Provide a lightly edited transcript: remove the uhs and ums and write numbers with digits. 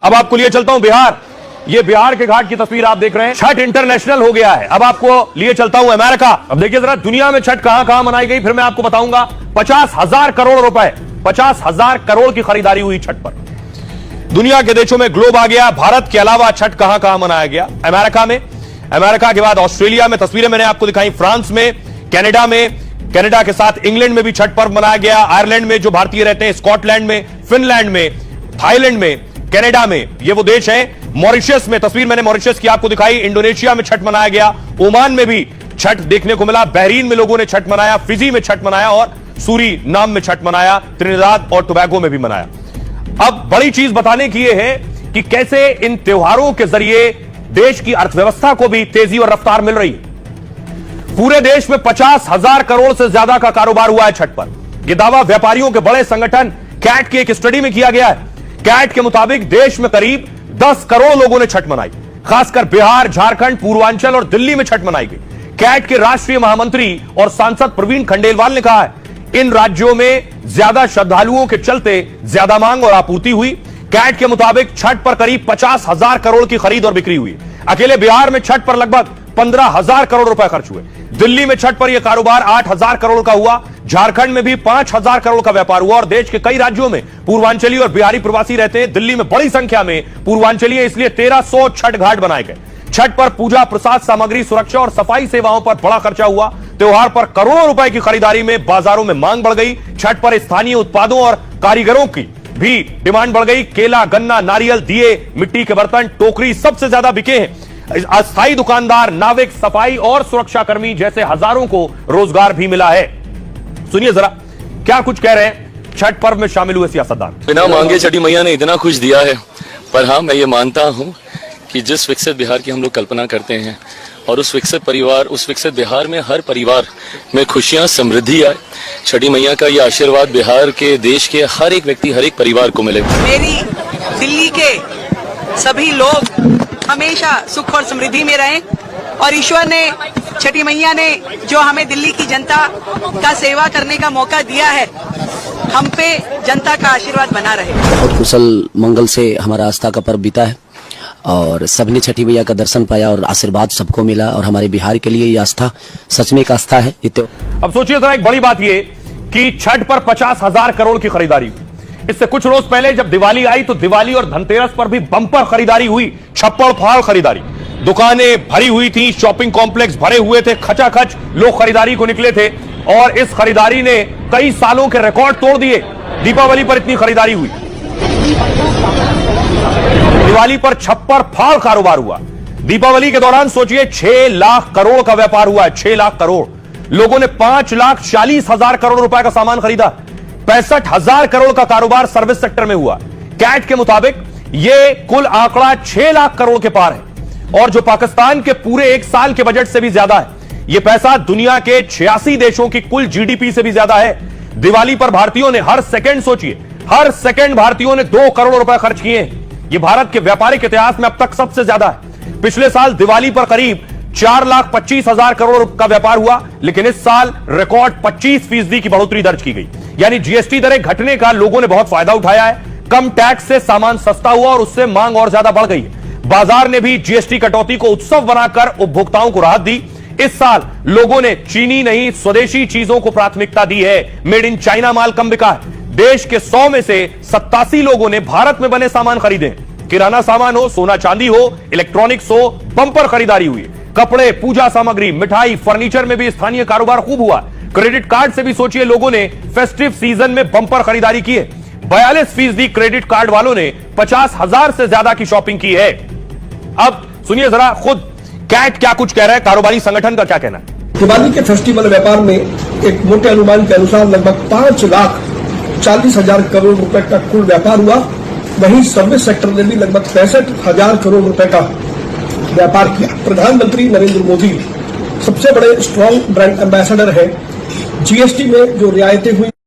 अब आपको लिए चलता हूं बिहार। ये बिहार के घाट की तस्वीर आप देख रहे हैं। छठ इंटरनेशनल हो गया है। अब आपको लिए चलता हूं अमेरिका। अब देखिए जरा दुनिया में छठ कहां कहां मनाई गई, फिर मैं आपको बताऊंगा। 50,000 करोड़ रुपए, 50,000 करोड़ की खरीदारी हुई छठ पर। दुनिया के देशों में ग्लोब आ गया। भारत के अलावा छठ कहां कहां मनाया गया? अमेरिका में, अमेरिका के बाद ऑस्ट्रेलिया में, तस्वीरें मैंने आपको दिखाई। फ्रांस में, कनाडा में, कनाडा के साथ इंग्लैंड में भी छठ पर्व मनाया गया। आयरलैंड में जो भारतीय रहते हैं, स्कॉटलैंड में, फिनलैंड में, थाईलैंड में, कनाडा में, ये वो देश हैं। मॉरिशस में, तस्वीर मैंने मॉरिशस की आपको दिखाई। इंडोनेशिया में छठ मनाया गया। ओमान में भी छठ देखने को मिला। बहरीन में लोगों ने छठ मनाया। फिजी में छठ मनाया और सूरी नाम में छठ मनाया। त्रिनिदाद और टोबैगो में भी मनाया। अब बड़ी चीज बताने की यह है कि कैसे इन त्योहारों के जरिए देश की अर्थव्यवस्था को भी तेजी और रफ्तार मिल रही है। पूरे देश में 50,000 करोड़ से ज्यादा का कारोबार हुआ है छठ पर। यह दावा व्यापारियों के बड़े संगठन कैट की एक स्टडी में किया गया है। कैट के मुताबिक देश में करीब 10 करोड़ लोगों ने छठ मनाई। खासकर बिहार, झारखंड, पूर्वांचल और दिल्ली में छठ मनाई गई। कैट के राष्ट्रीय महामंत्री और सांसद प्रवीण खंडेलवाल ने कहा है, इन राज्यों में ज्यादा श्रद्धालुओं के चलते ज्यादा मांग और आपूर्ति हुई। कैट के मुताबिक छठ पर करीब 50,000 करोड़ की खरीद और बिक्री हुई। अकेले बिहार में छठ पर लगभग 15,000 करोड़ रुपए खर्च हुए। दिल्ली में छठ पर यह कारोबार 8,000 करोड़ का हुआ। झारखंड में भी 5,000 करोड़ का व्यापार हुआ। और देश के कई राज्यों में पूर्वांचली और बिहारी प्रवासी रहते हैं। दिल्ली में बड़ी संख्या में पूर्वांचली, इसलिए 1300 छठ घाट बनाए गए। छठ पर पूजा, प्रसाद सामग्री, सुरक्षा और सफाई सेवाओं पर बड़ा खर्चा हुआ। त्योहार पर करोड़ों रुपए की खरीदारी में बाजारों में मांग बढ़ गई। छठ पर स्थानीय उत्पादों और कारीगरों की भी डिमांड बढ़ गई। केला, गन्ना, नारियल, दिए, मिट्टी के बर्तन, टोकरी सबसे ज्यादा बिके हैं। अस्थायी दुकानदार, नाविक, सफाई और सुरक्षा कर्मी जैसे हजारों को रोजगार भी मिला है। सुनिए जरा क्या कुछ कह रहे हैं छठ पर्व में शामिल हुए सियासतदान। बिना मांगे छठी मैया ने इतना कुछ दिया है। पर हाँ, मैं ये मानता हूँ कि जिस विकसित बिहार की हम लोग कल्पना करते हैं और उस विकसित परिवार, उस विकसित बिहार में हर परिवार में खुशियां, समृद्धि आए। छठी मैया का ये आशीर्वाद बिहार के, देश के हर एक व्यक्ति, हर एक परिवार को मिले। मेरी दिल्ली के सभी लोग हमेशा सुख और समृद्धि में रहें और ईश्वर ने, छठी मैया ने जो हमें दिल्ली की जनता का सेवा करने का मौका दिया है, हम पे जनता का आशीर्वाद बना रहे। बहुत कुशल मंगल से हमारा आस्था का पर्व बीता है और सबने छठी मैया का दर्शन पाया और आशीर्वाद सबको मिला। और हमारे बिहार के लिए ये आस्था सच में एक आस्था है। अब सोचिए जरा, एक बड़ी बात ये कि छठ पर 50,000 करोड़ की खरीदारी हुई। इससे कुछ रोज पहले जब दिवाली आई तो दिवाली और धनतेरस पर भी बंपर खरीदारी हुई। छप्पड़ फाड़ खरीदारी, दुकानें भरी हुई थी, शॉपिंग कॉम्प्लेक्स भरे हुए थे, खचाखच लोग खरीदारी को निकले थे। और इस खरीदारी ने कई सालों के रिकॉर्ड तोड़ दिए। दीपावली पर इतनी खरीदारी हुई। दिवाली पर छप्पड़ फाड़ कारोबार हुआ। दीपावली के दौरान सोचिए 6 लाख करोड़ का व्यापार हुआ है। 6 लाख करोड़। लोगों ने 5,40,000 करोड़ रुपए का सामान खरीदा। 65,000 करोड़ का कारोबार सर्विस सेक्टर में हुआ। कैट के मुताबिक यह कुल आंकड़ा 6 लाख करोड़ के पार है और जो पाकिस्तान के पूरे एक साल के बजट से भी ज्यादा है। यह पैसा दुनिया के 86 देशों की कुल जीडीपी से भी ज्यादा है। दिवाली पर भारतीयों ने हर सेकंड, सोचिए हर सेकंड भारतीयों ने 2 करोड़ रुपए खर्च किए हैं। यह भारत के व्यापारिक इतिहास में अब तक सबसे ज्यादा है। पिछले साल दिवाली पर करीब 4,25,000 करोड़ का व्यापार हुआ, लेकिन इस साल रिकॉर्ड 25% की बढ़ोतरी दर्ज की गई। यानी जीएसटी दरें घटने का लोगों ने बहुत फायदा उठाया है। कम टैक्स से सामान सस्ता हुआ और उससे मांग और ज्यादा बढ़ गई है। बाजार ने भी जीएसटी कटौती को उत्सव बनाकर उपभोक्ताओं को राहत दी। इस साल लोगों ने चीनी नहीं, स्वदेशी चीजों को प्राथमिकता दी है। मेड इन चाइना माल कम बिका है। देश के 100 में से 87 लोगों ने भारत में बने सामान खरीदे। किराना सामान हो, सोना चांदी हो, इलेक्ट्रॉनिक्स हो, बंपर खरीदारी हुई। कपड़े, पूजा सामग्री, मिठाई, फर्नीचर में भी स्थानीय कारोबार खूब हुआ। क्रेडिट कार्ड से भी सोचिए लोगों ने फेस्टिव सीजन में बंपर खरीदारी की है। 42% क्रेडिट कार्ड वालों ने 50,000 से ज्यादा की शॉपिंग की है। अब सुनिए जरा खुद कैट क्या कुछ कह रहा है, कारोबारी संगठन का क्या कहना है। दिवाली के फेस्टिवल व्यापार में एक मोटे अनुमान के अनुसार लगभग 5,40,000 करोड़ रुपए का कुल व्यापार हुआ। वहीं सर्विस सेक्टर ने भी लगभग 65,000 करोड़ रुपए का व्यापार किया। प्रधानमंत्री नरेंद्र मोदी सबसे बड़े स्ट्रॉन्ग ब्रांड एम्बेसडर है। जीएसटी में जो रियायतें हुई